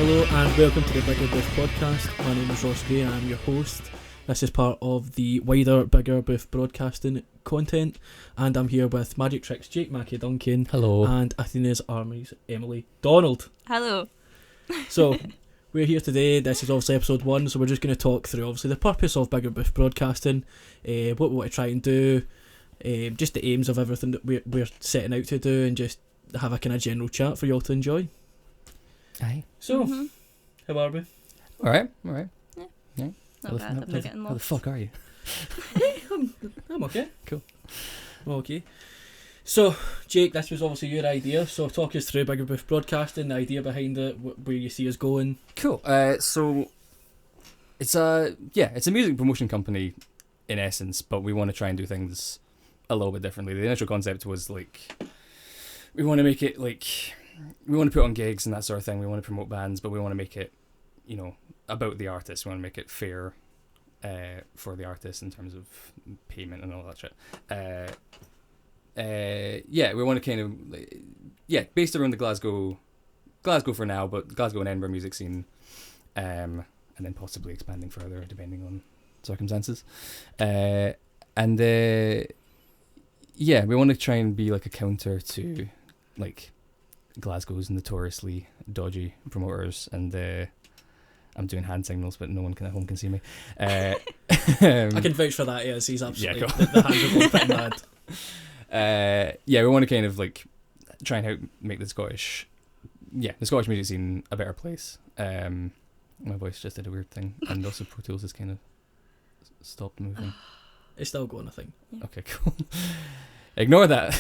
Hello and welcome to the Bigger Booth podcast. My name is Ross Gray and I'm your host. This is part of the wider Bigger Booth broadcasting content, and I'm here with Magic Tricks Jake Mackey Duncan. Hello. And Athena's Army's Emily Donald. Hello. So we're here today. This is obviously episode 1, so we're just going to talk through obviously the purpose of Bigger Booth broadcasting, what we want to try and do, just the aims of everything that we're setting out to do, and just have a kind of general chat for you all to enjoy. Aye. So, how are we? Alright. Yeah. Not bad. I'm getting How the lost. fuck are you? I'm okay. Cool. I'm okay. So, Jake, this was obviously your idea, so talk us through Bigger Booth broadcasting, the idea behind it, where you see us going. Cool. So it's a music promotion company in essence, but we want to try and do things a little bit differently. The initial concept was we want to make it we want to put on gigs and that sort of thing. We want to promote bands, but we want to make it, about the artist. We want to make it fair for the artist in terms of payment and all that shit. We want to kind of, based around the Glasgow for now, but Glasgow and Edinburgh music scene, and then possibly expanding further depending on circumstances. We want to try and be like a counter to Glasgow's notoriously dodgy promoters, and I'm doing hand signals, but no one at home can see me. I can vouch for that. Yes, he's absolutely cool. the hands are going pretty mad. We want to kind of try and make the Scottish music scene a better place. My voice just did a weird thing, and also Pro Tools has kind of stopped moving. It's still going, I think. Yeah. Okay, cool. Ignore that.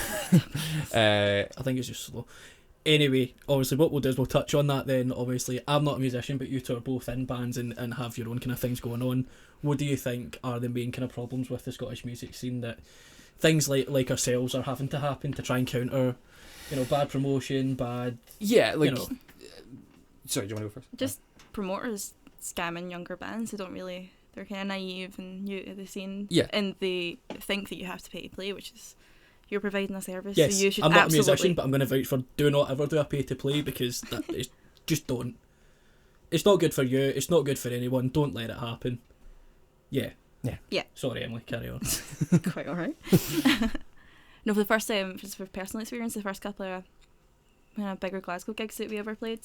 I think it's just slow. Anyway, obviously what we'll do is we'll touch on that then. Obviously, I'm not a musician, but you two are both in bands and have your own kind of things going on. What do you think are the main kind of problems with the Scottish music scene that things like ourselves are having to happen to try and counter, bad promotion, bad... Yeah, Sorry, do you want to go first? Just promoters scamming younger bands who don't really... They're kind of naive and new to the scene. Yeah. And they think that you have to pay to play, which is... You're providing a service, Yes, so you should I'm not absolutely... a musician, but I'm going to vouch for do not ever do a pay to play, because that is just don't. It's not good for you. It's not good for anyone. Don't let it happen. Yeah. Sorry, Emily. Carry on. Quite alright. No, for the first time, just for personal experience, the first couple of bigger Glasgow gigs that we ever played,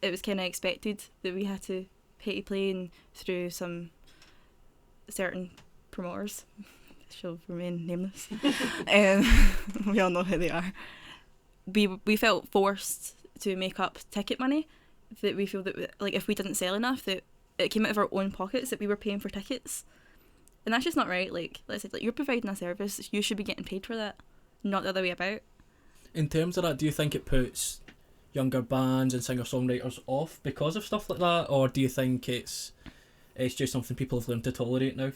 it was kind of expected that we had to pay to play, and through some certain promoters, she'll remain nameless, we all know who they are, we felt forced to make up ticket money, that we feel that if we didn't sell enough, that it came out of our own pockets, that we were paying for tickets, and that's just not right. Let's say, you're providing a service, you should be getting paid for that, not the other way about. In terms of that, do you think it puts younger bands and singer-songwriters off because of stuff like that, or do you think it's just something people have learned to tolerate now?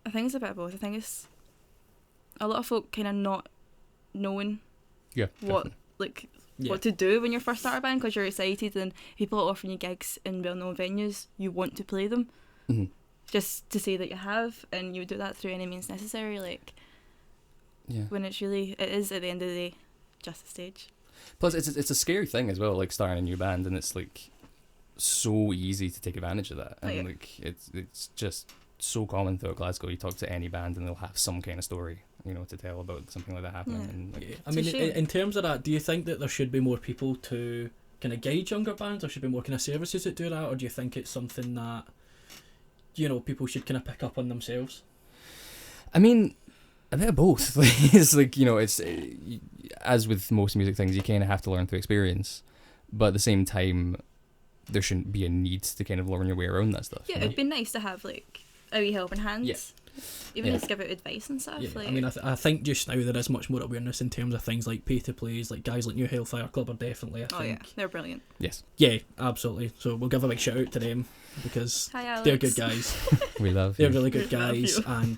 I think it's a bit of both. I think it's a lot of folk kind of not knowing what to do when you're first starting a band, because you're excited and people are offering you gigs in well-known venues, you want to play them, just to say that you have, and you would do that through any means necessary, when it is at the end of the day just a stage. Plus, it's a scary thing as well, starting a new band, and it's so easy to take advantage of that, and it's just so common throughout Glasgow. You talk to any band and they'll have some kind of story, to tell about something like that happening. Yeah. I mean, in terms of that, do you think that there should be more people to kind of guide younger bands, or should be more kind of services that do that, or do you think it's something that people should kind of pick up on themselves? I mean, a bit of both. It's as with most music things, you kind of have to learn through experience, but at the same time, there shouldn't be a need to kind of learn your way around that stuff. Yeah, it'd be nice to have a wee helping hand. Yeah. Even just give out advice and stuff. Yeah. I mean, I think just now there is much more awareness in terms of things like pay to plays, guys like New Hellfire Club are definitely, I think. Yeah, they're brilliant. Yes. Yeah, absolutely. So we'll give a big shout out to them, because they're good guys. We love They're you. really good guys, and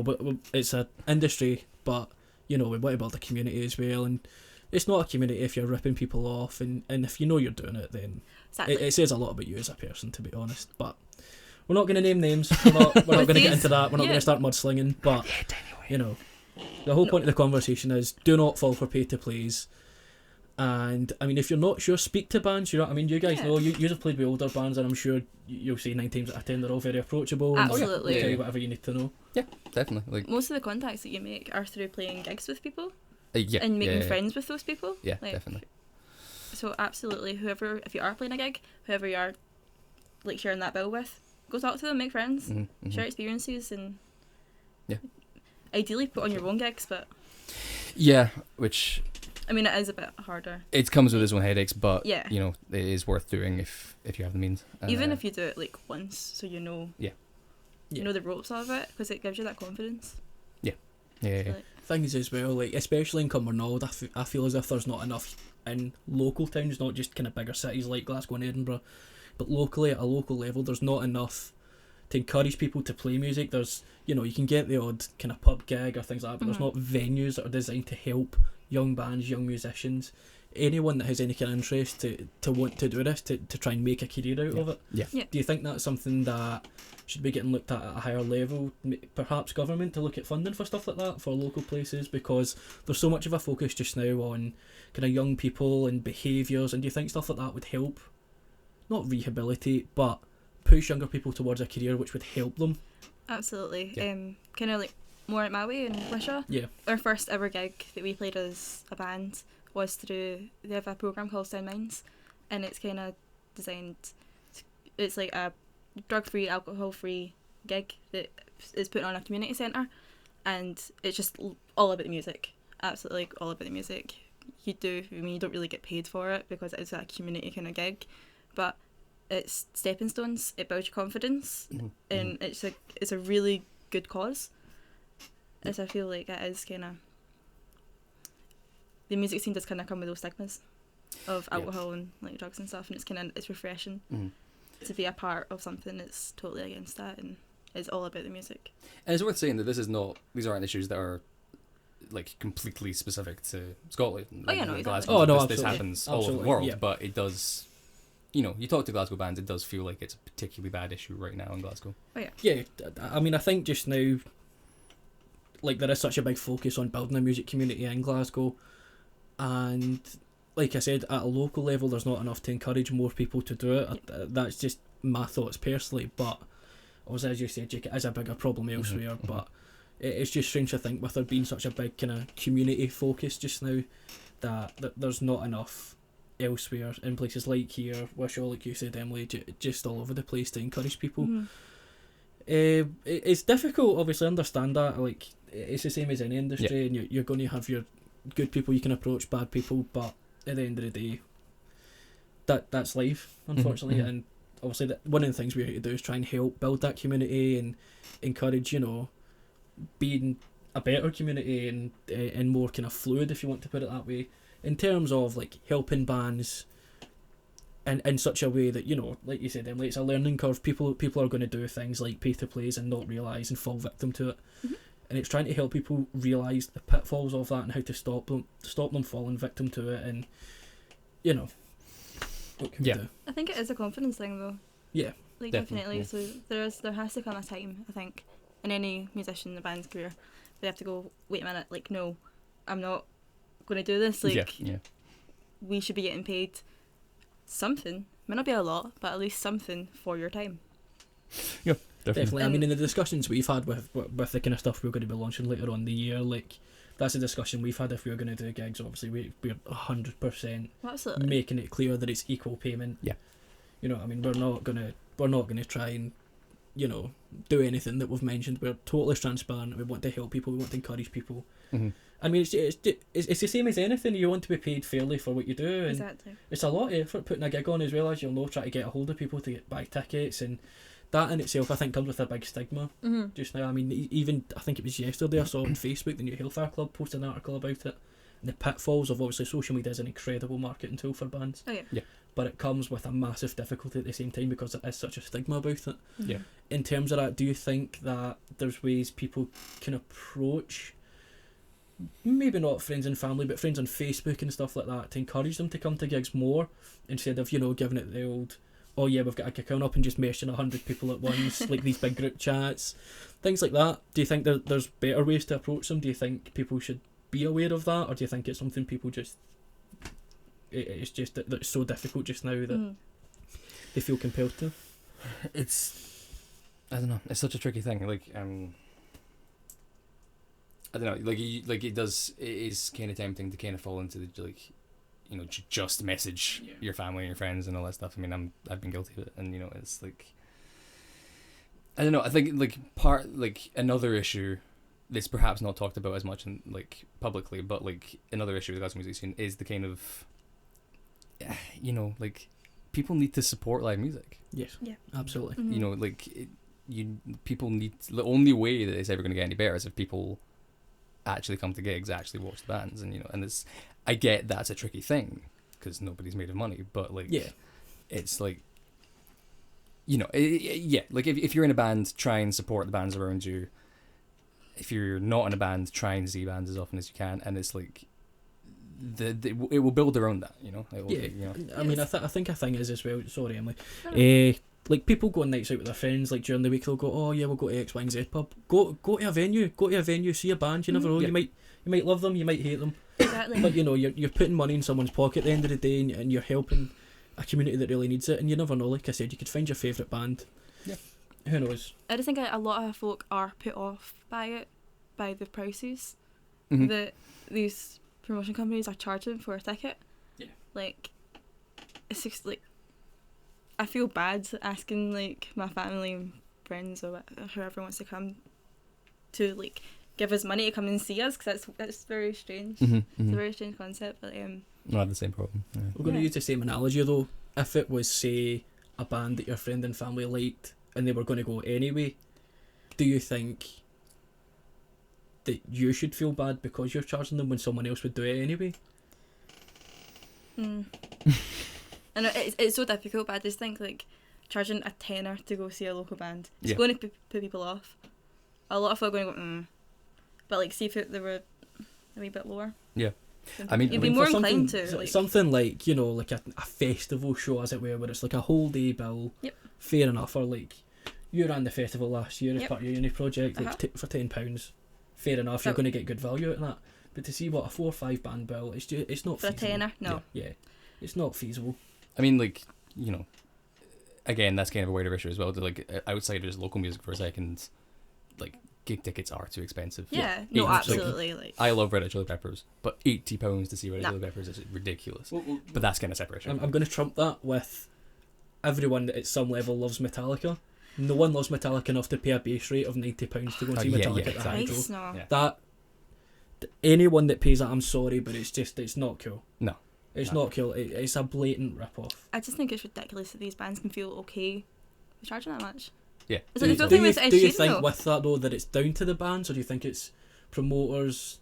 but it's an industry, but we want to build a community as well, and it's not a community if you're ripping people off, and if you know you're doing it, then exactly. it says a lot about you as a person, to be honest. But we're not going to name names. We're not going to get into that. We're not going to start mudslinging. But the whole point of the conversation is do not fall for pay to plays. And I mean, if you're not sure, speak to bands. You know what I mean? You guys Yeah. know, you have played with older bands, and I'm sure you'll say 9 times out of 10 they're all very approachable. And Absolutely. tell you whatever you need to know. Definitely. Like, Most of the contacts that you make are through playing gigs with people yeah, and making yeah, friends with those people. Yeah, Like, definitely. So absolutely, whoever, if you are playing a gig, whoever you are like sharing that bill with, go talk to them, make friends, share experiences, and Yeah. ideally put on your own gigs. But Yeah, which I mean, it is a bit harder. it comes with its own headaches, but Yeah. you know, it is worth doing if you have the means. Even if you do it like once, so you know, Yeah. you know the ropes of it, because it gives you that confidence. yeah. Like, Things as well, like especially in Cumbernauld, I feel as if there's not enough in local towns, not just kind of bigger cities like Glasgow and Edinburgh, but locally at a local level, there's not enough to encourage people to play music. There's, you know, you can get the odd kind of pub gig or things like that, but there's not venues that are designed to help young bands, young musicians, anyone that has any kind of interest to want to do this, to try and make a career out of it. Yeah. Yeah. Do you think that's something that should be getting looked at a higher level, perhaps government to look at funding for stuff like that for local places, because there's so much of a focus just now on kind of young people and behaviours, and do you think stuff like that would help, not rehabilitate, but push younger people towards a career which would help them? absolutely. Yeah. Kind of like more at Maui in Wishaw. Yeah. Our first ever gig that we played as a band was through, they have a program called Sound Minds, and it's kind of designed, it's like a drug-free, alcohol-free gig that is put on a community centre, and it's just all about the music, absolutely all about the music. You don't really get paid for it because it's a community kind of gig, but it's stepping stones, it builds your confidence, and it's a really good cause. As I feel like it is kind of, the music scene does kind of come with those stigmas of alcohol and like drugs and stuff, and it's refreshing to be a part of something that's totally against that and is all about the music. And it's worth saying that these aren't issues that are like completely specific to Scotland. Oh, yeah, no, Like, exactly. Glasgow. Oh, no, this absolutely. happens all over the Absolutely, world, yeah. but it does. You know, you talk to Glasgow bands, it does feel like it's a particularly bad issue right now in Glasgow. Yeah, I mean, I think just now, like, there is such a big focus on building a music community in Glasgow, and like I said, at a local level there's not enough to encourage more people to do it. That's just my thoughts personally, but obviously, as you said, Jake, it is a bigger problem elsewhere, but it's just strange to think with there being such a big kind of community focus just now that there's not enough elsewhere in places like here, Wishaw, like you said, Emily, just all over the place to encourage people. It's difficult, obviously, I understand that. Like, it's the same as any industry, and you're going to have your good people you can approach, bad people, but at the end of the day, that's life, unfortunately. And obviously, one of the things we're here to do is try and help build that community and encourage, you know, being a better community and more kind of fluid, if you want to put it that way, in terms of like helping bands in such a way that, you know, like you said, Emily, it's a learning curve. People are going to do things like pay to plays and not realise and fall victim to it. And it's trying to help people realise the pitfalls of that and how to stop them falling victim to it. And, you know, what can we do? I think it is a confidence thing though. Yeah, like definitely, definitely. So there has to come a time, I think, in any musician in the band's career, they have to go, wait a minute, like, no, I'm not going to do this. Like, we should be getting paid something. Might not be a lot, but at least something for your time. Yeah, definitely. I mean, in the discussions we've had with the kind of stuff we're going to be launching later on in the year, like, that's a discussion we've had. If we were going to do gigs, obviously we're 100% Absolutely making it clear that it's equal payment. Yeah, you know, I mean, we're not gonna try and, you know, do anything that we've mentioned. We're totally transparent. We want to help people. We want to encourage people. I mean, it's the same as anything. You want to be paid fairly for what you do, and exactly. it's a lot of effort putting a gig on, as well, as you'll know, trying to get a hold of people to buy tickets, and that in itself, I think, comes with a big stigma just now. I mean, even I think it was yesterday I saw on Facebook the New Hellfire Club posted an article about it, and the pitfalls of, obviously, social media is an incredible marketing tool for bands. Oh yeah. But it comes with a massive difficulty at the same time because there is such a stigma about it. Yeah. In terms of that, do you think that there's ways people can approach, maybe not friends and family, but friends on Facebook and stuff like that, to encourage them to come to gigs more, instead of, you know, giving it the old, oh yeah, we've got a gig coming up, and just meshing 100 people at once, like these big group chats, things like that? Do you think there's better ways to approach them? Do you think people should be aware of that, or do you think it's something people just it's just that it's so difficult just now that Mm. they feel compelled to. I don't know. It's such a tricky thing. Like, I don't know. Like it is kind of tempting to kind of fall into the like, you know, just message your family and your friends and all that stuff. I mean, I've been guilty of it, and you know, it's like, I don't know. I think like another issue that's perhaps not talked about as much in like publicly, but like another issue with the Glasgow music scene is the kind of, you know, like people need to support live music. Yes. Yeah. Absolutely. Mhm. You know, like people need, the only way that it's ever going to get any better is if people actually come to gigs, actually watch the bands, and you know, and it's, I get that's a tricky thing because nobody's made of money, but like, Yeah. it's like, you know, yeah, like if you're in a band, try and support the bands around you. If you're not in a band, try and see bands as often as you can, and it's like it will build around that, you know. It will, Yeah. you know. I mean, I think a thing is as well. Sorry, Emily. No. Like people go on nights out with their friends, like during the week they'll go, oh yeah, we'll go to X, Y, and Z pub. Go to a venue, see a band. You never know. Yeah. You might love them, you might hate them. Exactly. But you know, you're putting money in someone's pocket at the end of the day, and you're helping a community that really needs it. And you never know. Like I said, you could find your favourite band. Yeah. Who knows? I just think a lot of folk are put off by it, by the prices Mhm. that these promotion companies are charging for a ticket. Yeah. Like, it's just like, I feel bad asking like my family and friends or whoever wants to come to like give us money to come and see us, because that's very strange. It's a very strange concept, but I have the same problem. Yeah. We're going to Yeah. use the same analogy though. If it was, say, a band that your friend and family liked and they were going to go anyway, do you think that you should feel bad because you're charging them when someone else would do it anyway? I know it's so difficult, but I just think like charging a tenner to go see a local band, it's Yeah. going to put people off. A lot of people are going to go, but like see if they were a wee bit lower. Yeah. then I mean- you'd I be mean, more for inclined something- to like. something like, you know, like a festival show, as it were, where it's like a whole day bill. Yep. Fair enough. Or like you ran the festival last year as Yep. part of your uni project, like Uh-huh. for £10. Fair enough. You're So- going to get good value out of that. But to see what a 4 or 5 band bill, it's not For a feasible. tenner, no. Yeah, it's not feasible. I mean, like, you know, again, that's kind of a wider issue as well. To like outside of just local music for a second, like gig tickets are too expensive. Yeah, no, Even, like, absolutely. Like, I love Red Hot Chili Peppers, but £80 to see Red Hot Nah. Chili Peppers is ridiculous. But that's kind of separate issue. I'm going to trump that with everyone that at some level loves Metallica. No one loves Metallica enough to pay a base rate of £90 to go and see Yeah, Metallica yeah, at the exactly. Hydro. price, no. Yeah. That anyone that pays that, I'm sorry, but it's not cool. No. It's No. not cool. It's a blatant rip off. I just think it's ridiculous that these bands can feel okay with charging that much. Yeah. It's Do like you, the do thing you, with do you Ed Sheeran, think though. with that though that it's down to the bands, or do you think it's promoters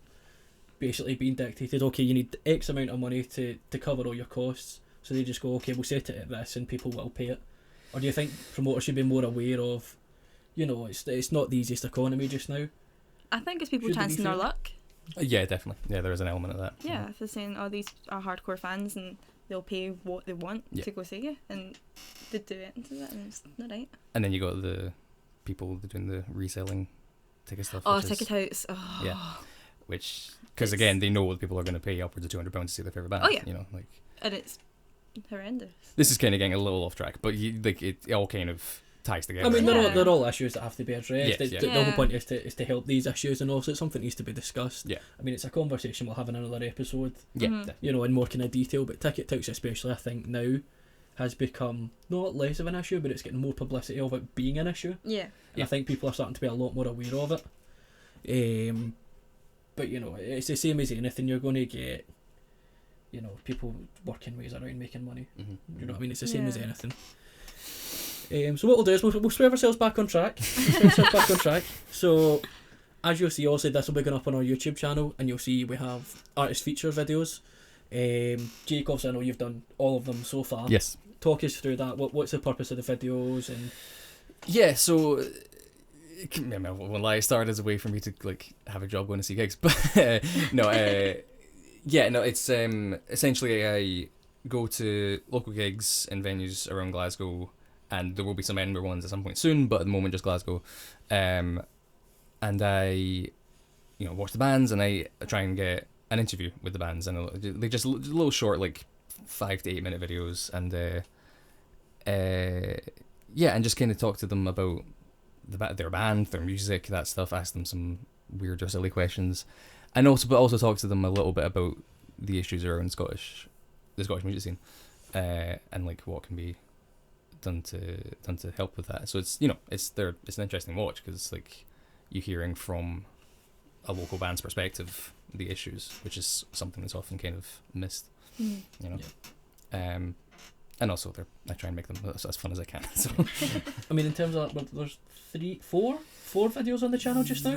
basically being dictated? Okay, you need X amount of money to cover all your costs, so they just go, okay, we'll set it at this, and people will pay it. Or do you think promoters should be more aware of, you know, it's not the easiest economy just now? I think it's people Should they be chancing their fair? luck. Yeah, definitely. Yeah, there is an element of that. Yeah, if they're saying, oh, these are hardcore fans and they'll pay what they want Yeah. to go see you, and they do it into that, and it's not right. And then you got the people doing the reselling ticket stuff. Oh, which is- ticket house. Oh. Yeah. Which, because It's- again, they know that people are going to pay upwards of £200 to see their favourite band. Oh, yeah. You know, like, And it's horrendous. this is kind of getting a little off track, but like it all kind of ties together. I mean, Yeah. they're all issues that have to be addressed. Yes, It's- yeah. The whole Yeah. point is to help these issues, and also it's something that needs to be discussed. Yeah. I mean, it's a conversation we'll have in another episode, Yeah, Mhm. you know, in more kind of detail. But ticket touch, especially, I think now has become not less of an issue, but it's getting more publicity of it being an issue. Yeah. And Yeah. I think people are starting to be a lot more aware of it. But you know, it's the same as anything. You're going to get, you know, people working ways around making money. Mhm. You know what I mean? It's the same as Yeah. anything. So what we'll do is we'll swerve ourselves back on track. So, as you'll see, also this will be going up on our YouTube channel, and you'll see we have artist feature videos. Jake, obviously I know you've done all of them so far. Yes. Talk us through that. What's the purpose of the videos? And Yeah, so when I started as a way for me to like have a job going to see gigs, but it's essentially I go to local gigs and venues around Glasgow, and there will be some Edinburgh ones at some point soon, but at the moment just Glasgow, and I watch the bands, and I try and get an interview with the bands, and they just a little short, like 5 to 8 minute videos, and and just kind of talk to them about their band, their music, that stuff. Ask them some weird or silly questions, and also talk to them a little bit about the issues around the Scottish music scene, and like what can be done to help with that. So it's it's an interesting watch, because like you're hearing from a local band's perspective the issues, which is something that's often kind of missed. And also I try and make them as fun as I can. So I mean, in terms of there's four videos on the channel just now.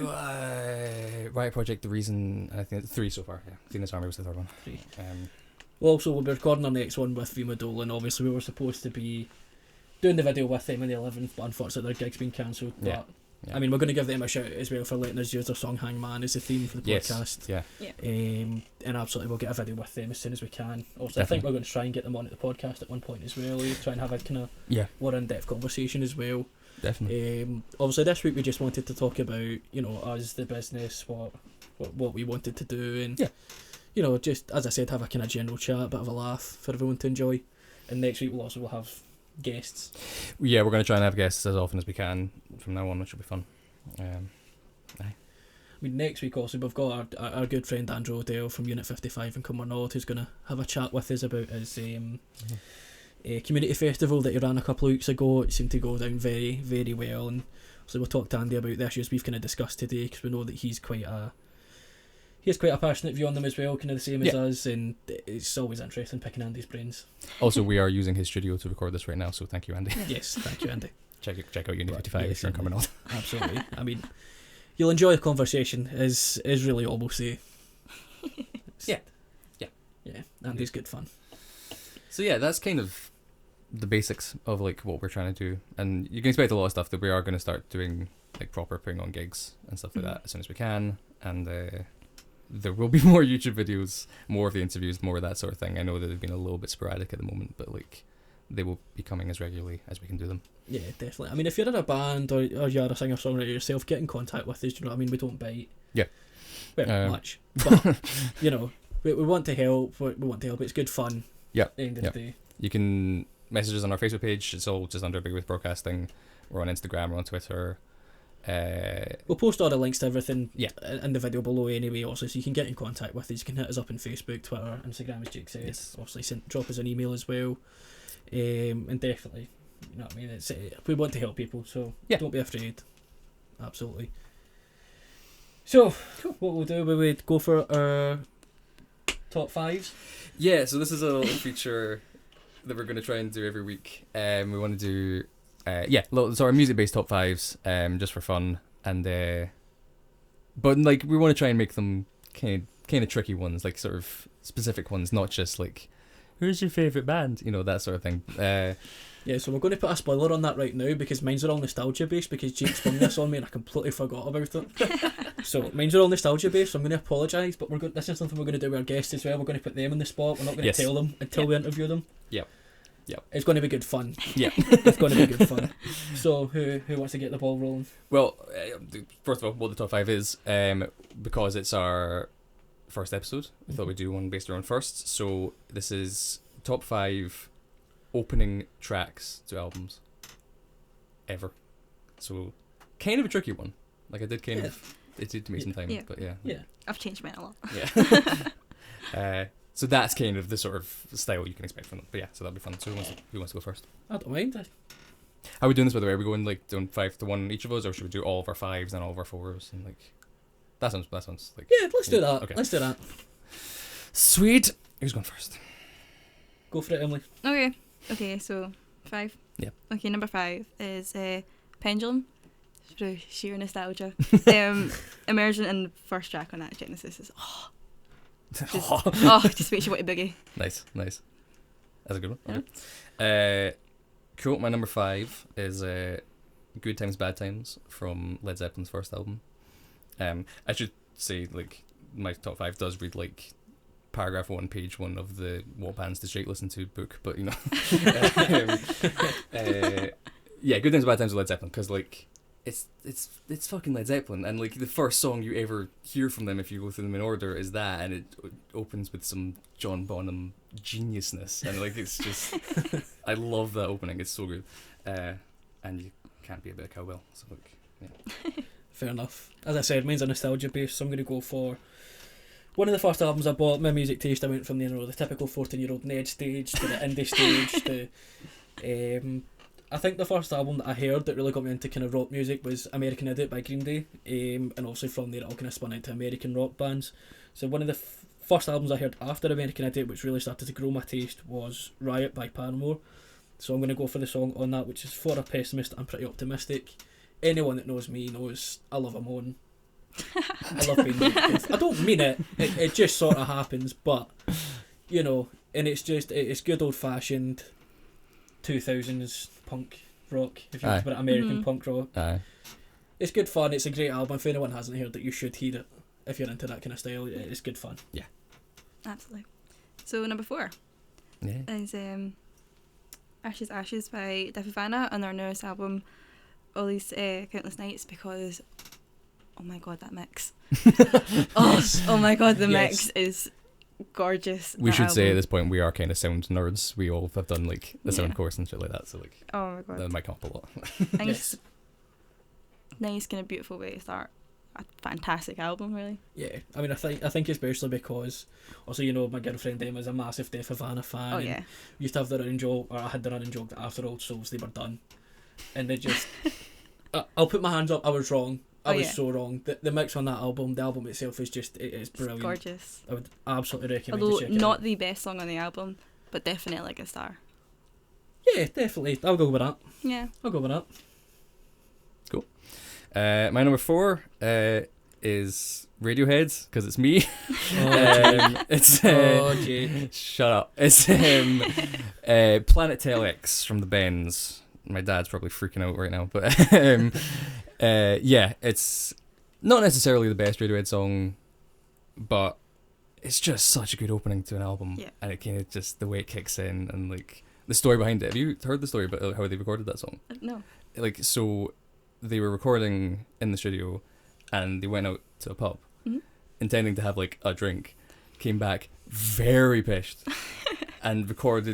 Riot Project, The Reason, I think 3 so far. Yeah, Venus Army was the third one. 3. Well, also we'll be recording our next one with Vemodalen. Obviously, we were supposed to be doing the video with them on the 11th, but unfortunately their gig's been cancelled. Yeah. I mean, we're going to give them a shout out as well for letting us use their song Hangman as the theme for the podcast. Yeah. And absolutely, we'll get a video with them as soon as we can. Also, I think we're going to try and get them onto the podcast at one point as well. Try and have a kind of more in-depth conversation as well. Definitely. Obviously, this week we just wanted to talk about, us, the business, what we wanted to do, and just as I said, have a kind of general chat, a bit of a laugh for everyone to enjoy. And next week we'll have guests. Yeah, we're going to try and have guests as often as we can from now on, which will be fun. I mean, next week also we've got our good friend Andrew O'Dell from Unit 55 in Cumbernauld, who's going to have a chat with us about his community festival that he ran a couple of weeks ago. It seemed to go down very, very well, and so we'll talk to Andy about the issues we've kind of discussed today, because we know that he has quite a passionate view on them as well, kind of the same as us, and it's always interesting picking Andy's brains. Also, we are using his studio to record this right now, so thank you, Andy. Yes, thank you, Andy. Check out Unit 55 if you're in Cumbernauld. Absolutely. I mean, you'll enjoy the conversation, is really all we'll say. Yeah, Andy's good fun. So yeah, that's kind of the basics of like what we're trying to do, and you can expect a lot of stuff that we are going to start doing, like proper putting on gigs and stuff like that as soon as we can, and there will be more YouTube videos, more of the interviews, more of that sort of thing. I know that they've been a little bit sporadic at the moment, but like they will be coming as regularly as we can do them. Yeah, definitely. I mean, if you're in a band or you're a singer-songwriter yourself, get in contact with us. Do you know what I mean? We don't bite. Yeah. Well, much. But, we want to help. We want to help. It's good fun. Yeah. At the end of the day. You can message us on our Facebook page. It's all just under Big With Broadcasting. We're on Instagram. We're on Twitter. We'll post all the links to everything in the video below anyway, also, so you can get in contact with us. You can hit us up on Facebook, Twitter, Instagram as Jake said. Yes. Obviously drop us an email as well, and definitely, you know what I mean, it's we want to help people, so don't be afraid. Absolutely. So cool. What we'll do, we would go for our top 5s. Yeah, so this is a little feature that we're going to try and do every week. We want to do so our music-based top 5s, just for fun, and but like we want to try and make them kind of tricky ones, like sort of specific ones, not just like who's your favourite band, that sort of thing. So we're going to put a spoiler on that right now, because mine's are all nostalgia based, because Jake sprung this on me and I completely forgot about it. So mine's are all nostalgia based, so I'm going to apologise, but this is something we're going to do with our guests as well. We're going to put them on the spot. We're not going to tell them until we interview them. Yeah, it's going to be good fun. Yeah, it's going to be good fun. So who wants to get the ball rolling? Well, first of all, what the top 5 is, because it's our first episode, we thought we'd do one based around first. So this is top 5 opening tracks to albums ever. So kind of a tricky one. Like I did it did take me some time, but yeah. I've changed mine a lot. Yeah. So that's kind of the sort of style you can expect from them. But yeah, so that'll be fun. So who wants to go first? I don't mind. How are we doing this, by the way? Are we going like doing 5 to 1 each of us, or should we do all of our 5s and all of our 4s? And like that sounds like let's do that. Okay. Let's do that. Sweet. Who's going first? Go for it, Emily. Okay, so 5. Yeah. Okay, number 5 is Pendulum. Through sheer nostalgia. Immersion in the first track on that Genesis is just makes you want to boogie. Nice. That's a good one. Okay. Cool. My number 5 is Good Times, Bad Times from Led Zeppelin's first album. I should say, like, my top 5 does read like paragraph 1, page 1 of the What Bands Does Jake Listen To book, but Good Times, Bad Times with Led Zeppelin, because like it's fucking Led Zeppelin, and like the first song you ever hear from them, if you go through them in order, is that, and it opens with some John Bonham geniusness, and like it's just I love that opening. It's so good, and you can't be a bit of cowbell. So like, yeah. Fair enough. As I said, mine's a nostalgia base, so I'm going to go for one of the first albums I bought. My music taste, I went from the typical 14-year-old Ned stage to the indie stage to I think the first album that I heard that really got me into kind of rock music was American Idiot by Green Day, and obviously from there it all kind of spun out to American rock bands. So one of the first albums I heard after American Idiot, which really started to grow my taste, was Riot by Paramore. So I'm going to go for the song on that, which is For a Pessimist, I'm Pretty Optimistic. Anyone that knows me knows I love a moan. I love being negative. I don't mean it. It just sort of happens, but, you know, and it's good old-fashioned 2000s punk rock, if you want to put it, American punk rock. Aye. It's good fun. It's a great album. If anyone hasn't heard it, you should hear it. If you're into that kind of style, it's good fun. Yeah. Absolutely. So number 4 is Ashes Ashes by Def Havana on their newest album, All These Countless Nights, because oh my god, that mix. oh my god, the mix is gorgeous. We should say at album. this point we are kind of sound nerds. We all have done like the sound course and shit like that, so like Oh my god. that might come up a lot. I think it's nice, kind of beautiful way to start a fantastic album, really. Yeah, I mean, I think especially because also, you know, my girlfriend Emma's a massive Def Havana fan. Oh and yeah. we used to have the running joke, or I had the running joke that after Old Souls they were done, and they just I'll put my hands up, I was wrong. I was so wrong. The mix on that album, the album itself is just it's brilliant. It's gorgeous. I would absolutely recommend Although you check it not out. the best song on the album, but definitely like a star. Yeah, definitely. I'll go with that. Yeah. I'll go with that. Cool. My number 4 is Radiohead, because it's me. It's Jake. shut up. It's Planet Telex from the Bends. My dad's probably freaking out right now, but yeah, it's not necessarily the best Radiohead song, but it's just such a good opening to an album. Yeah. And it kind of just the way it kicks in and like the story behind it. Have you heard the story about how they recorded that song? No. Like, so they were recording in the studio and they went out to a pub intending to have like a drink, came back very pissed and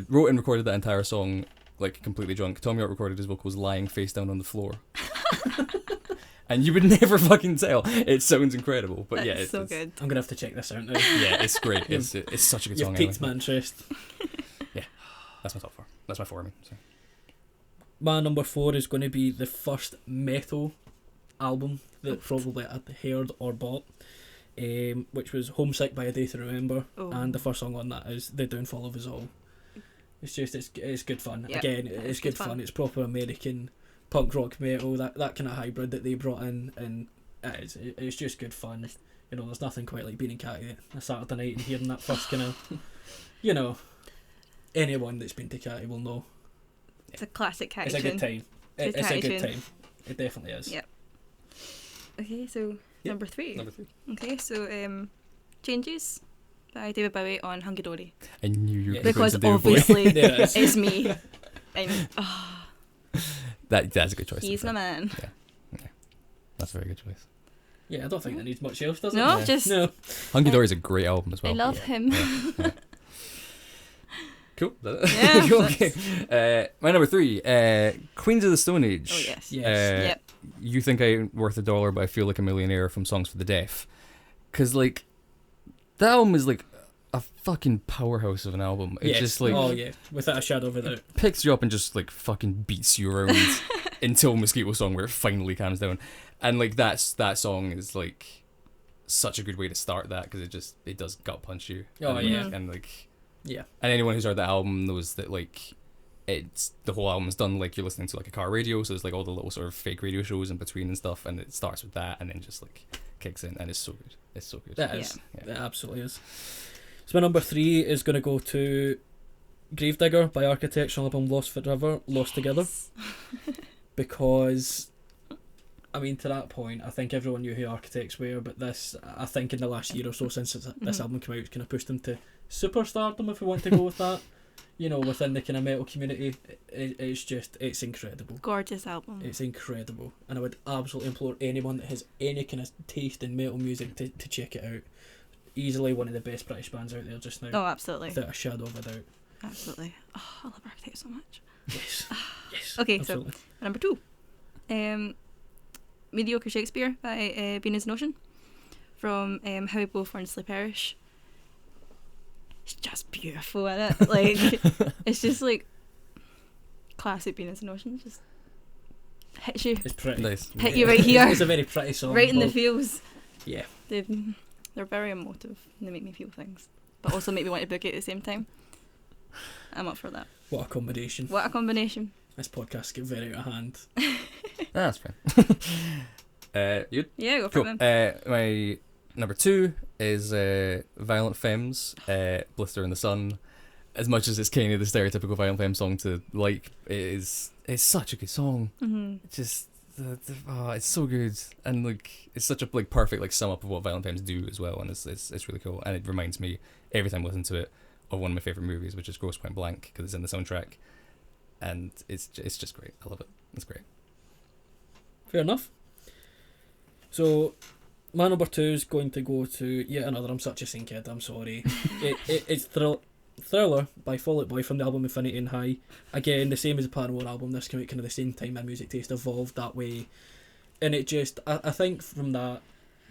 wrote and recorded that entire song like completely drunk. Tom York recorded his vocals lying face down on the floor. And you would never fucking tell. It sounds incredible, but yeah, it's so good. I'm gonna have to check this out now. Yeah, it's great. It's such a good song. You've piqued my interest. Yeah, that's my top 4. That's my 4. I mean, so. My number 4 is going to be the first metal album that probably I'd heard or bought, which was Homesick by A Day to Remember, and the first song on that is The Downfall of Us All. It's just it's good fun. Yep. Again, it's good fun. It's proper American punk rock metal, that kind of hybrid that they brought in, and it's just good fun. You know, there's nothing quite like being in Catty a Saturday night and hearing that first kind of, you know, anyone that's been to Catty will know. It's a classic Catty It's a good time. It's a good tune. time. It definitely is. Yep. Okay, so number 3. Number 3. Okay, so Changes by David Bowie on Hunky Dory. I knew you were Because going to do obviously There it is. it's me. And that's a good choice. he's my man. That's a very good choice. Yeah, I don't think that needs much else, does it? No, just No. Hunky Dory is a great album as well. I love him. Yeah. Cool. Yeah, Cool, okay. My number 3, Queens of the Stone Age. Oh yes. Yes. Yep. You think I'm worth $1, but I feel like a millionaire from Songs for the Deaf. Because, like, that album is like a fucking powerhouse of an album. It Yes. just, like, Oh yeah, without a shadow of a doubt. picks you up and just, like, fucking beats you around until Mosquito Song, where it finally calms down. And, like, that song is, like, such a good way to start that, because it does gut punch you. Oh, and, yeah. And, like... Yeah. And anyone who's heard that album knows that, like, the whole album's done like you're listening to like a car radio, so there's like all the little sort of fake radio shows in between and stuff, and it starts with that and then just like kicks in, and it's so good. It's so good. That is. Yeah. It absolutely is. So my number 3 is going to go to Gravedigger by Architects on album Lost Forever, Lost Together. Because, I mean, to that point, I think everyone knew who Architects were, but this, I think in the last year or so since this album came out, it's kind of pushed them to superstardom, if we want to go with that. within the kind of metal community. It's incredible. Gorgeous album. It's incredible, and I would absolutely implore anyone that has any kind of taste in metal music to check it out. Easily one of the best British bands out there just now. Oh, absolutely. Without a shadow of a doubt. Absolutely. Oh, I love Architect so much. Yes. Yes. Okay, absolutely. so number 2. Mediocre Shakespeare by Venus in Ocean from How We Both Earnestly Perish. It's just beautiful, isn't it? Like, it's just like classic Venus in Ocean. Just hits you. It's pretty. Nice. Hit you right here. It's a very pretty song. Right in the feels. Yeah. They're very emotive and they make me feel things, but also make me want to book it at the same time. I'm up for that. What a combination. What a combination. This podcast get very out of hand. That's fine. You? Yeah, go for Cool. it then. My number 2 is Violent Femmes, Blister in the Sun. As much as it's kind of the stereotypical Violent Femmes song to like, it's such a good song. Mm-hmm. Just it's so good, and like it's such a like perfect like sum up of what Violent Femmes do as well, and it's really cool, and it reminds me every time I listen to it of one of my favorite movies, which is Grosse Pointe Blank, because it's in the soundtrack, and it's just great. I love it. It's great. Fair enough. So, my number 2 is going to go to yet another I'm Such a Scene Kid, I'm sorry. It's Thriller by Fall Out Boy from the album Infinity and High. Again, the same as the Paramore album, this came out kind of the same time my music taste evolved that way. And it just, I think from that,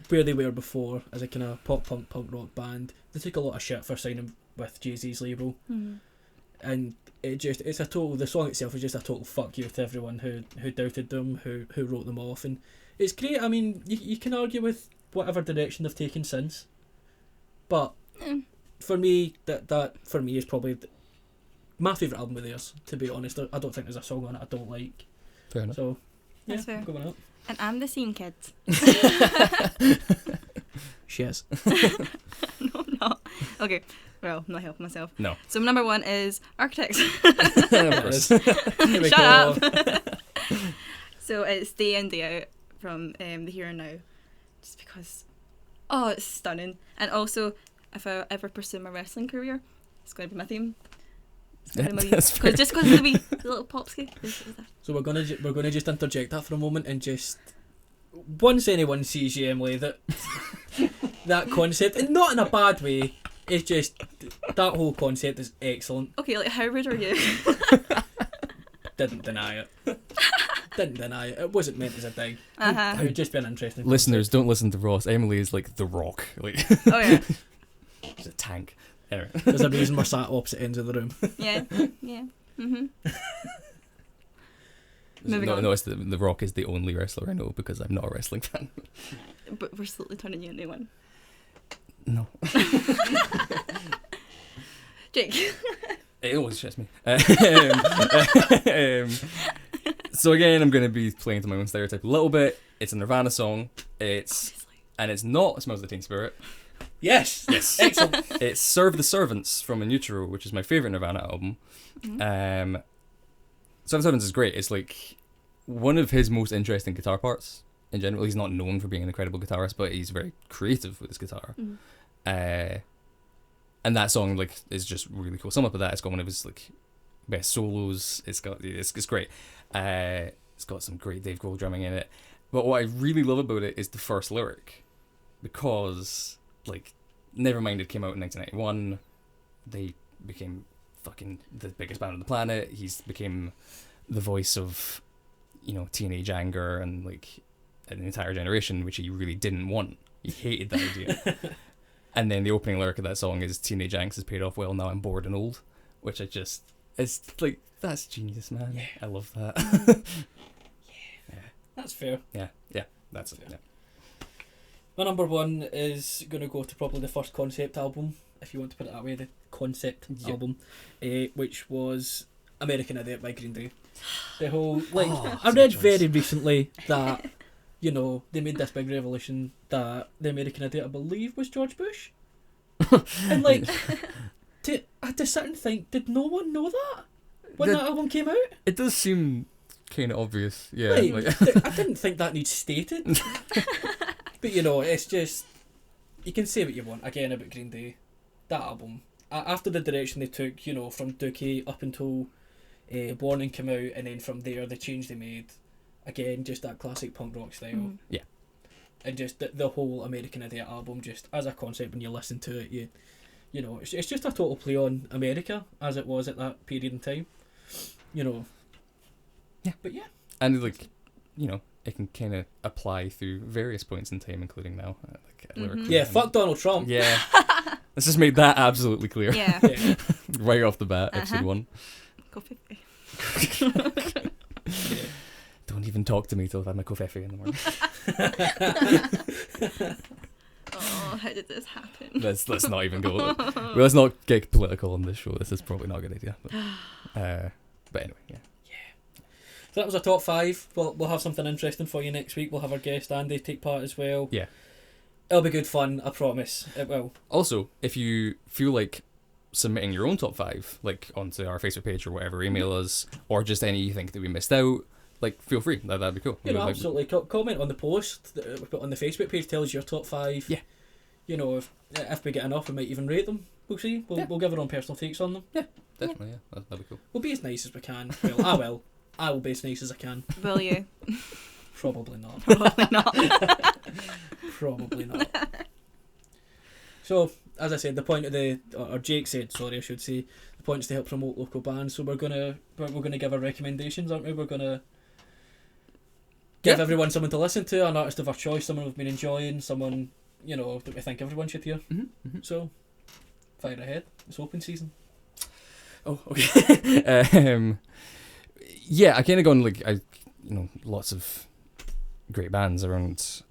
where they were before as a kind of pop punk rock band, they took a lot of shit for signing with Jay-Z's label. Mm-hmm. And the song itself is just a total fuck you to everyone who doubted them, who wrote them off. And it's great. I mean, you can argue with whatever direction they've taken since, but for me, that for me is probably my favourite album of theirs, to be honest. I don't think there's a song on it I don't like. Fair enough. So, yeah, That's fair. going up. And I'm the scene kid. She is. No, I'm not. Okay, well, I'm not helping myself. No. So number 1 is Architects. Of course. Here we Shut go. up. So it's Day In, Day Out from The Here and Now. Just because, it's stunning. And also, if I ever pursue my wrestling career, it's going to be my theme. It's going to be my That's fair. just because of the little popsky. So we're gonna just interject that for a moment and just, once anyone sees you, Emily, that concept, and not in a bad way, it's just that whole concept is excellent. Okay, like how rude are you? Didn't deny it. Didn't deny it. It wasn't meant as a dig. Uh-huh. It would just be an interesting Listeners, don't listen to Ross. Emily is like the Rock. Like Oh yeah. she's a tank. Anyway. There's a reason we're sat opposite ends of the room. Yeah. Mm-hmm. Moving on. No, it's the Rock is the only wrestler I know because I'm not a wrestling fan. But we're slowly turning you into one. No. Jake. It always stressed me. So again, I'm going to be playing to my own stereotype a little bit. It's a Nirvana song. And it's not Smells the Teen Spirit. Yes. Excellent. It's Serve the Servants from In Utero, which is my favourite Nirvana album. Mm-hmm. Serve the Servants is great. It's like one of his most interesting guitar parts in general. He's not known for being an incredible guitarist, but he's very creative with his guitar. Mm-hmm. And that song like is just really cool. Some up with that, it's got one of his like best solos. It's great. It's got some great Dave Grohl drumming in it. But what I really love about it is the first lyric, because like Nevermind came out in 1991. They became fucking the biggest band on the planet. He's became the voice of, teenage anger and like an entire generation, which he really didn't want. He hated that idea. And then the opening lyric of that song is "Teenage angst has paid off well. Now I'm bored and old," which it's like that's genius, man. Yeah. I love that. Yeah, that's fair. Yeah, that's it. Yeah. My number 1 is going to go to probably the first concept album, if you want to put it that way, the concept album, which was American Idiot by Green Day. The whole, I read very recently that, they made this big revolution that the American Idiot, I believe, was George Bush. And to sit and think, did no one know that when that album came out? It does seem kind of obvious, yeah. I didn't think that needs stated. But it's just, you can say what you want again about Green Day. That album after the direction they took, you know, from Dookie up until Warning came out, and then from there the change they made, again, just that classic punk rock style. Mhm. Yeah. And just the whole American Idiot album, just as a concept, when you listen to it, you know, it's just a total play on America as it was at that period in time. You know. Yeah. But yeah. And like, you know, it can kind of apply through various points in time, including now. Lyrically. Yeah, fuck Donald Trump. Yeah. Let's just make that absolutely clear. Yeah. Yeah. Right off the bat, episode 1. Go 50. Yeah. Don't even talk to me till I've had my coffee in the morning. Oh, how did this happen? Let's not even go. Well, let's not get political on this show. This is probably not a good idea. But anyway, yeah. So that was our top 5. We'll have something interesting for you next week. We'll have our guest Andy take part as well. Yeah. It'll be good fun, I promise. It will. Also, if you feel like submitting your own top 5, like onto our Facebook page or whatever, email us, or just any you think that we missed out, like, feel free. That'd be cool. You know, Like, absolutely. Comment on the post that we put on the Facebook page. Tell us your top 5. Yeah. You know, if we get enough, we might even rate them. We'll see. We'll give our own personal takes on them. Definitely, yeah. That'd be cool. We'll be as nice as we can. Well, I will. I will be as nice as I can. Will you? Probably not. Probably not. Probably not. So, as I said, the point of or Jake said, sorry, I should say, the point is to help promote local bands. So we're gonna give our recommendations, aren't we? We're gonna give everyone someone to listen to, an artist of our choice, someone we've been enjoying, someone, you know, that we think everyone should hear. Mm-hmm. So, fire ahead. It's open season. Oh, okay. Yeah, I kind of gone like lots of great bands around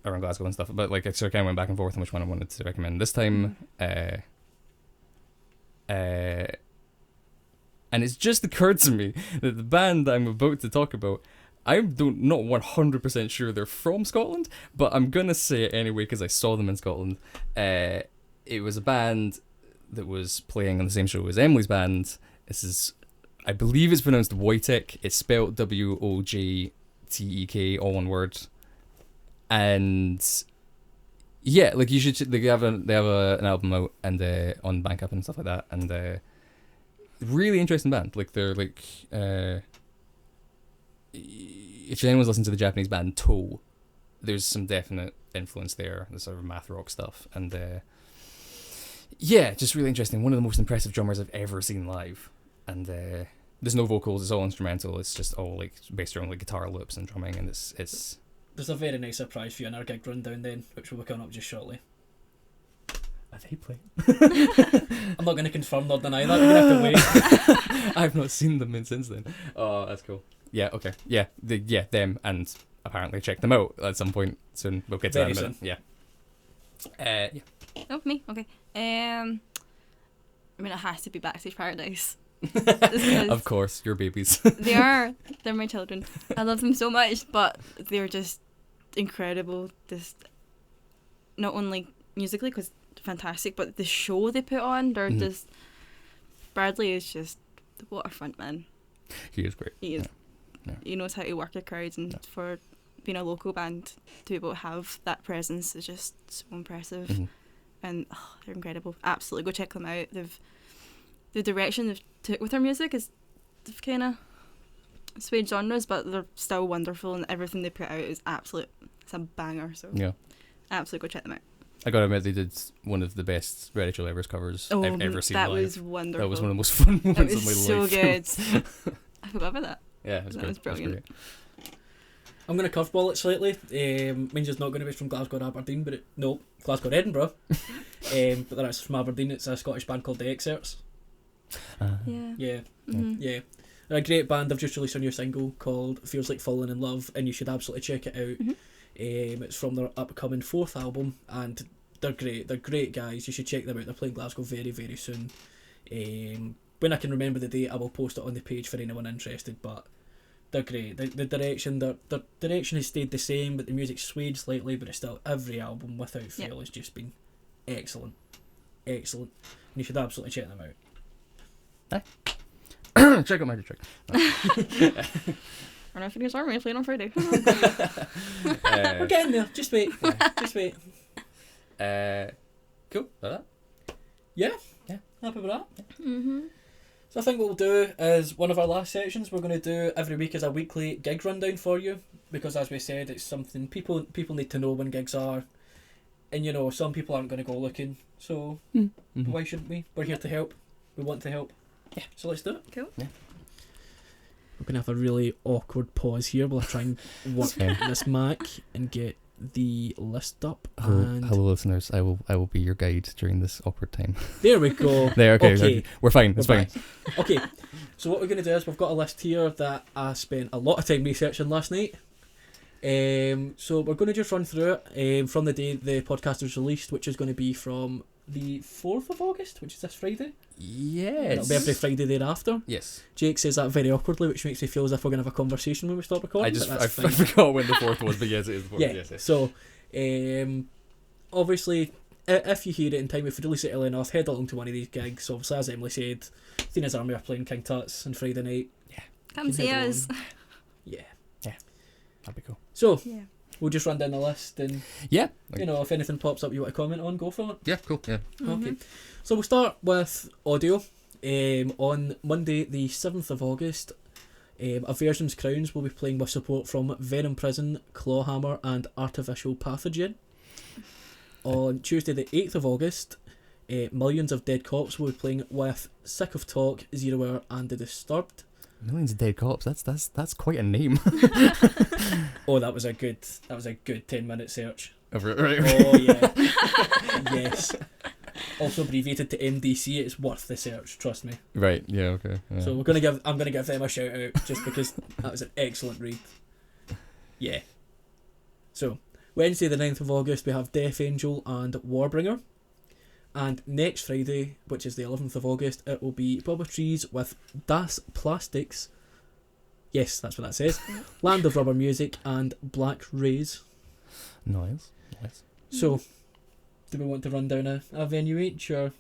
Glasgow and stuff, but like I sort of kind of went back and forth on which one I wanted to recommend this time. And it's just occurred to me that the band that I'm about to talk about, I'm not 100% sure they're from Scotland, but I'm gonna say it anyway because I saw them in Scotland. It was a band that was playing on the same show as Emily's band. This is, I believe it's pronounced Wojtek. It's spelled Wojtek, all one word. And yeah, like you should. They have an album out and on Bandcamp and stuff like that, and really interesting band. Like they're like, if anyone's listened to the Japanese band Toe, there's some definite influence there. The sort of math rock stuff, and yeah, just really interesting. One of the most impressive drummers I've ever seen live, and there's no vocals. It's all instrumental. It's just all like based around like guitar loops and drumming, and it's. There's a very nice surprise for you in our gig rundown then, which will be coming up just shortly. Are they playing? I'm not going to confirm nor deny that. You're going to have to wait. I've not seen them since then. Oh, that's cool. Yeah, okay. Yeah, them, and apparently check them out at some point soon. We'll get to that in a minute. Yeah. Yeah. Oh, me? Okay. I mean, it has to be Backstage Paradise. Of course, your babies. They're my children. I love them so much, but they're just incredible. Just not only musically, because fantastic, but the show they put on, they're just. Bradley is just what a front man. He is great. He is. Yeah. He knows how to work a crowd, and for being a local band to be able to have that presence is just so impressive. And they're incredible. Absolutely, go check them out. The direction they've took with their music is they've kind of swayed genres, but they're still wonderful, and everything they put out is it's a banger. So yeah, absolutely go check them out. I gotta admit, they did one of the best Red Hot Chili Peppers covers I've ever seen live. That was wonderful. That was one of the most fun moments of my life. It was so good. I forgot about that. Yeah, it was That was brilliant. I'm going to curveball it slightly. Means it's not going to be from Glasgow or Aberdeen, but Glasgow or Edinburgh. But they're actually from Aberdeen. It's a Scottish band called the Xcerts. Yeah. They're a great band. They've just released a new single called Feels Like Falling in Love, and you should absolutely check it out. It's from their upcoming 4th album, and they're great. They're great guys. You should check them out. They're playing Glasgow very, very soon. When I can remember the date, I will post it on the page for anyone interested, but they're great. The direction has stayed the same, but the music's swayed slightly, but it's still, every album without fail has just been excellent. And you should absolutely check them out. Check out Magic Trick. Our Nephews Army playing on Friday. We're getting there. Just wait. Just wait. Cool. That? Yeah. Happy with that? Mm-hmm. So I think what we'll do is one of our last sections we're going to do every week is a weekly gig rundown for you, because as we said, it's something people need to know when gigs are, and you know, some people aren't going to go looking, so why shouldn't we? We're here to help. We want to help. Yeah. So let's do it. Cool. Yeah. We're going to have a really awkward pause here while I try and work this Mac and get the list up. And Hello, listeners. I will be your guide during this awkward time. there we go. There, okay. We're fine. It's We're fine. back. Okay, so what we're going to do is we've got a list here that I spent a lot of time researching last night. So we're going to just run through it from the day the podcast was released, which is going to be from the 4th of August, which is this Friday. Yes. It'll be every Friday thereafter. Yes. Jake says that very awkwardly, which makes me feel as if we're going to have a conversation when we stop recording. I forgot when the 4th was, but yes, it is the 4th. Yeah, Yes, yes. so obviously, if you hear it in time, if we release it early enough, head along to one of these gigs. Obviously, as Emily said, Athena's Army are playing King Tut's on Friday night. Come You see head us. along. Yeah. That'd be cool. So, Yeah. we'll just run down the list and, Yeah. you know, if anything pops up you want to comment on, go for it. Yeah, cool. Yeah. Okay. So we'll start with audio. On Monday, the 7th of August, Aversion's Crowns will be playing with support from Venom Prison, Clawhammer, and Artificial Pathogen. On Tuesday, the 8th of August, Millions of Dead Cops will be playing with Sick of Talk, Zero Hour, and The Disturbed. Millions of Dead Cops. That's quite a name. Oh, that was a good 10-minute search. Right. Oh yeah. Yes. Also abbreviated to MDC. It's worth the search. Trust me. Right. Yeah. Okay. Yeah. So I'm gonna give them a shout out just because that was an excellent read. Yeah. So Wednesday the 9th of August we have Death Angel and Warbringer, and next Friday, which is the 11th of August, it will be Bubba Trees with Das Plastics. Yes, that's what that says. Land of Rubber Music and Black Rays. Nice. So, do we want to run down a venue each, or are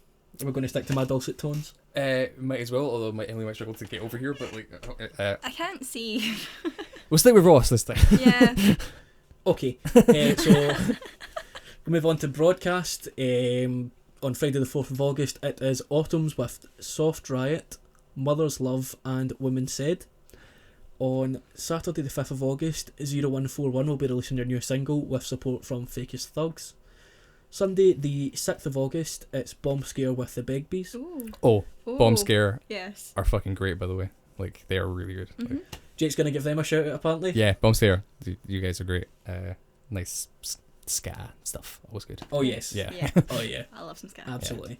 we going to stick to my dulcet tones? Might as well, although Emily might struggle to get over here, but I can't see. we'll stay with Ross this time. Yeah. Okay, so we'll move on to broadcast. On Friday the 4th of August, it is Autumns with Soft Riot, Mother's Love, and Women Said. On Saturday the 5th of August, 0141 will be releasing their new single with support from Fakest Thugs. Sunday the 6th of August, it's Bomb Scare with the Begbys. Ooh. Oh, Ooh. Bomb Scare Yes. are fucking great, by the way. Like, they are really good. Mm-hmm. Like, Jake's going to give them a shout out apparently. yeah, Bomb Scare. You guys are great. Nice ska stuff. Always good. Oh yes. Yeah. Yeah. Oh yeah. I love some ska. Absolutely.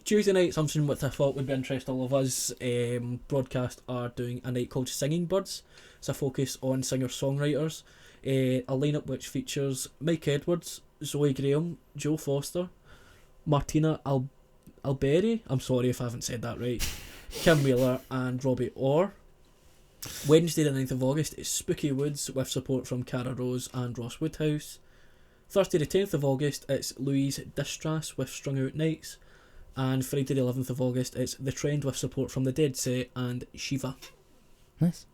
Tuesday night, something which I thought would be interest all of us, broadcast are doing a night called Singing Birds. It's a focus on singer-songwriters. A lineup which features Mike Edwards, Zoe Graham, Joe Foster, Martina Alberi, I'm sorry if I haven't said that right, Kim Wheeler and Robbie Orr. Wednesday the 9th of August is Spooky Woods with support from Cara Rose and Ross Woodhouse. Thursday the 10th of August it's Louise Distress with Strung Out Nights. And Friday the 11th of August it's The Trend with support from The Dead Set and Shiva. Nice.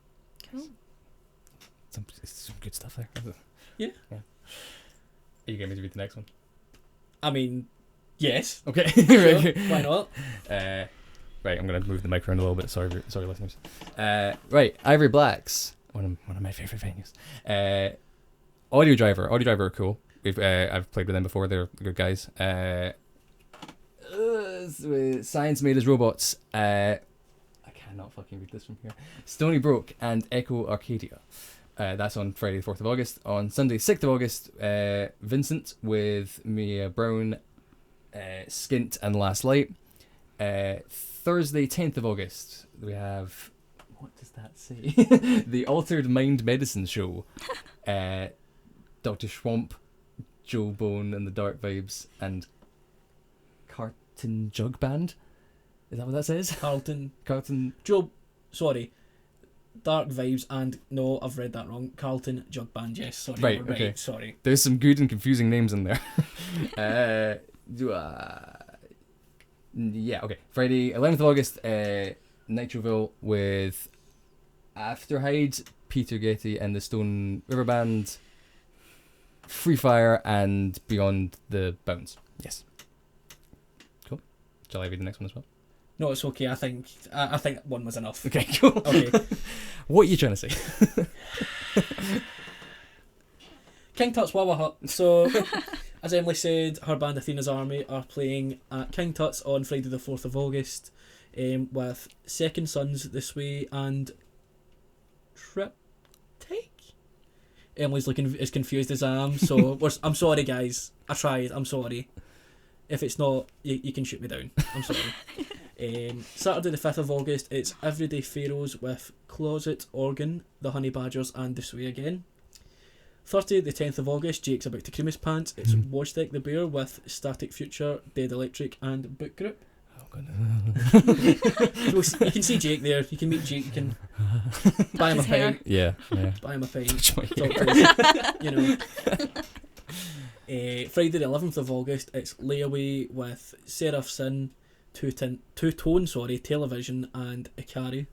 Cool. Some good stuff there. Yeah. Are you going to read the next one? I mean, yes. Okay. Sure, why not? Right, I'm going to move the mic around a little bit. Sorry, listeners. Right, Ivory Blacks, one of my favourite venues. Audio Driver are cool. I've played with them before. They're good guys. Science Made as Robots. I cannot fucking read this from here. Stony Broke and Echo Arcadia. That's on Friday the 4th of August. On Sunday 6th of August, Vincent with Mia Brown, Skint and Last Light. Thursday 10th of August, we have... What does that say? The Altered Mind Medicine Show. Dr. Schwamp, Joe Bone and the Dark Vibes, and Carlton Jug Band. Is that what that says? Carlton. Joe, sorry. Dark Vibes and... No, I've read that wrong. Carlton Jug Band, yes. Sorry. Right, Right, okay. sorry. There's some good and confusing names in there. Yeah, okay. Friday, 11th of August, Nitroville with Afterhide, Peter Getty and the Stone River Band, Free Fire and Beyond the Bounds. Yes. Cool. Shall I read the next one as well? No, it's okay. I think one was enough. Okay, cool. Okay. What are you trying to say? King Tut's Wawa Hut. So, as Emily said, her band Athena's Army are playing at King Tut's on Friday the 4th of August, with Second Sons This Way and Triptych. Emily's looking as confused as I am, so I'm sorry, guys. I tried. I'm sorry. If it's not, you can shoot me down. I'm sorry. Saturday the 5th of August, it's Everyday Pharaohs with Closet Organ, the Honey Badgers, and This Way Again. Thursday the 10th of August, Jake's about to cream his pants. It's Wojtek the Bear with Static Future, Dead Electric, and Book Group. Oh, God. You can see Jake there. You can meet Jake. You can buy him a his hair. pint. Yeah. Buy him a pint. Touch my Talk hair. to him, you know. Friday the 11th of August, it's Layaway with Seraph Sin, Two Tone, Television, and Ikari.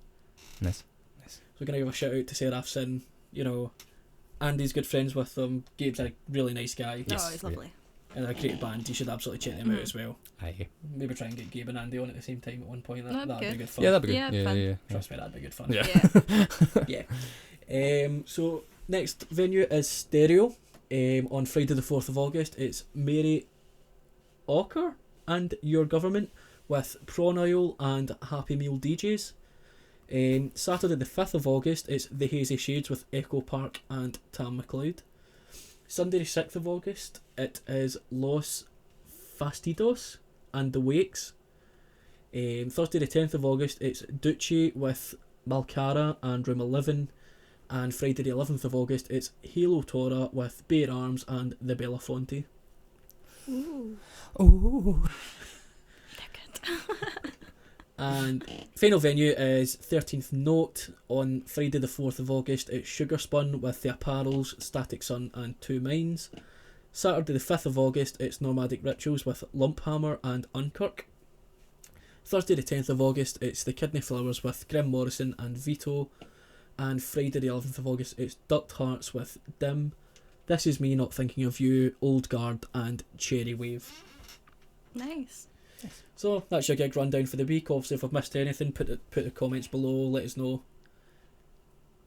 Nice. So we're going to give a shout out to Seraph Sin. You know, Andy's good friends with them. Gabe's a really nice guy. Yes. Oh, he's lovely. And they're a great band. You should absolutely check them out as well. Aye. Maybe try and get Gabe and Andy on at the same time at one point. That'd be That'd be good. good fun. Yeah, that'd be good. Yeah, Yeah, fun. yeah. Trust me, that'd be good fun. Yeah. Yeah. So next venue is Stereo. On Friday the 4th of August, it's Mary Ocker and Your Government with Prawn Oil and Happy Meal DJs. Saturday the 5th of August, it's The Hazy Shades with Echo Park and Tam McLeod. Sunday the 6th of August, it is Los Fastidos and The Wakes. Thursday the 10th of August, it's Ducci with Malcara and Room 11. And Friday the 11th of August, it's Halo Tora with Bare Arms and The Belafonte. Ooh. Oh. They're good. And final venue is 13th Note on Friday the 4th of August. It's Sugar Spun with The Apparels, Static Sun and Two Minds. Saturday the 5th of August, it's Nomadic Rituals with Lumphammer and Unkirk. Thursday the 10th of August, it's The Kidney Flowers with Grim Morrison and Vito. And Friday the 11th of August, it's Ducked Hearts with Dim, This Is Me Not Thinking of You, Old Guard and Cherry Wave. Nice. So that's your gig rundown for the week. Obviously, if I've missed anything, put the comments below, let us know.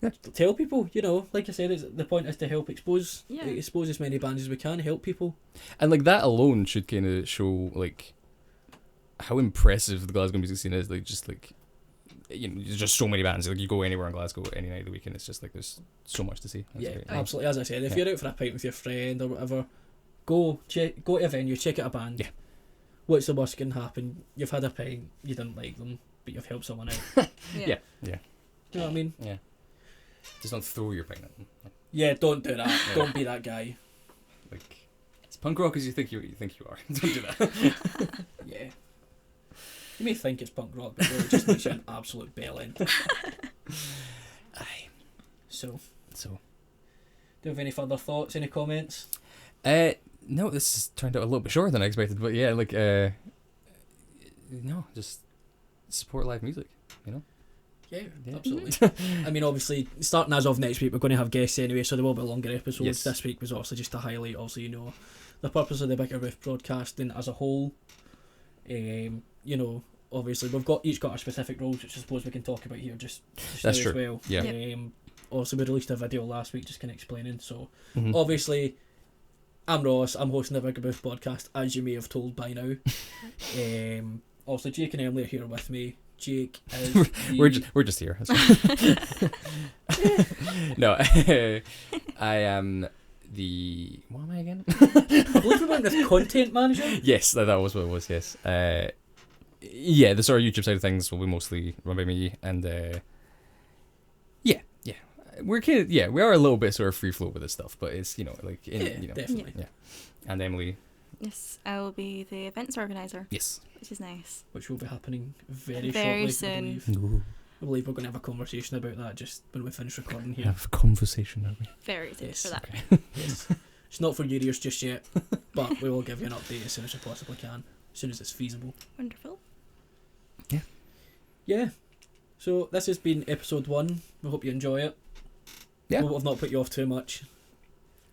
Yeah. Tell people, you know, like I said, the point is to help expose as many bands as we can, help people. And like that alone should kind of show like how impressive the Glasgow music scene is. Like just like, you know, there's just so many bands. Like you go anywhere in Glasgow any night of the week, and it's just like there's so much to see. That's Yeah, great. absolutely. As I said, if you're out for a pint with your friend or whatever, go to a venue, check out a band. Yeah. What's the worst can happen? You've had a pint, you didn't like them, but you've helped someone out. Yeah. You know what I mean? Yeah. Just don't throw your pint at them. Yeah, don't do that. Don't be that guy. Like it's punk rock as you think you are. Don't do that. Yeah. You may think it's punk rock, but really it just makes you an absolute bellend. Aye. So, So. do you have any further thoughts, any comments? No, this has turned out a little bit shorter than I expected, but yeah, like no, just support live music, you know? Yeah, Yeah. absolutely. I mean, obviously, starting as of next week, we're going to have guests anyway, so there will be longer episodes. Yes. This week was also just to highlight, also, you know, the purpose of the Bigger Roof broadcasting as a whole. You know, obviously, we've each got our specific roles, which I suppose we can talk about here just That's now true. as well. Yeah. Also, we released a video last week just kind of explaining, so Mhm. obviously, I'm Ross, I'm hosting the Bigger Booth podcast, as you may have told by now. Also, Jake and Emily are here with me. Jake is we're just here. No, I am the what am I again? I believe we went with content manager. Yes, that was what it was. Yes. Yeah, the sort of YouTube side of things will be mostly run by me, and yeah, we're kind of we are a little bit sort of free flow with this stuff, but it's you know Definitely. yeah, and Emily. Yes, I will be the events organizer, Yes. which is nice. Which will be happening very Very shortly. soon. I believe we're going to have a conversation about that just when we finish recording here. Have a conversation, are we? Very soon Yes. for that. Okay. Yes. It's not for your ears just yet, but we will give you an update as soon as we possibly can, as soon as it's feasible. Wonderful. Yeah. So this has been episode 1. We hope you enjoy it. Yeah. We will have not put you off too much.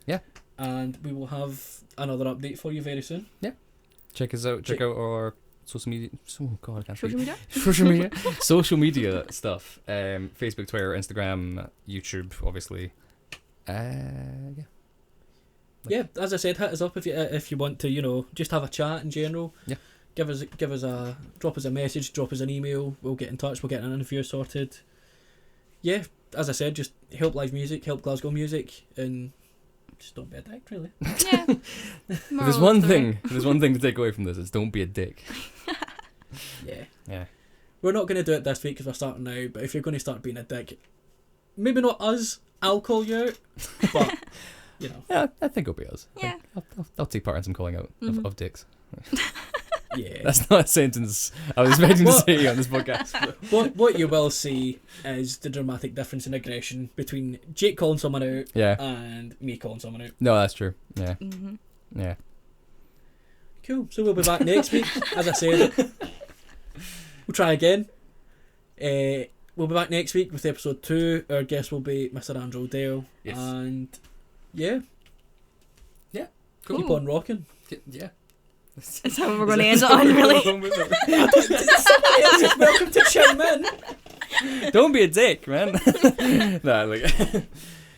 Yeah. And we will have another update for you very soon. Check us out. Check out our social media. Oh God, I can't Social speak. media. Social media. Social media stuff. Facebook, Twitter, Instagram, YouTube, obviously. Yeah. Yeah, as I said, hit us up if you want to, just have a chat in general. Yeah. Drop us a message, drop us an email. We'll get in touch. We'll get an interview sorted. Yeah, as I said, just help live music, help Glasgow music, and just don't be a dick, really. Yeah. If Moral there's of one the thing. If there's one thing to take away from this, it's don't be a dick. Yeah. Yeah. We're not going to do it this week because we're starting now, but if you're going to start being a dick, maybe not us, I'll call you out, but, Yeah, I think it'll be us. Yeah. I'll take part in some calling out of dicks. Yeah. That's not a sentence I was expecting to say on this podcast. What you will see is the dramatic difference in aggression between Jake calling someone out Yeah. and me calling someone out. No, that's true. Yeah. Mm-hmm. Yeah. Cool. So we'll be back next week. As I said, we'll try again. We'll be back next week with episode 2. Our guest will be Mr. Andrew Dale. Yes. And yeah. Yeah. Cool. Keep on rocking. Yeah. That's how we're going to end it on, really. Somebody else is welcome to chime in. Don't be a dick, man. No,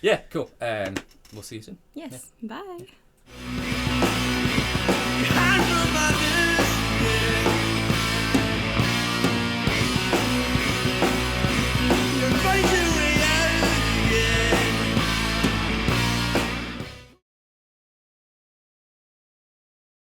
yeah, cool. We'll see you soon. Yes. Bye.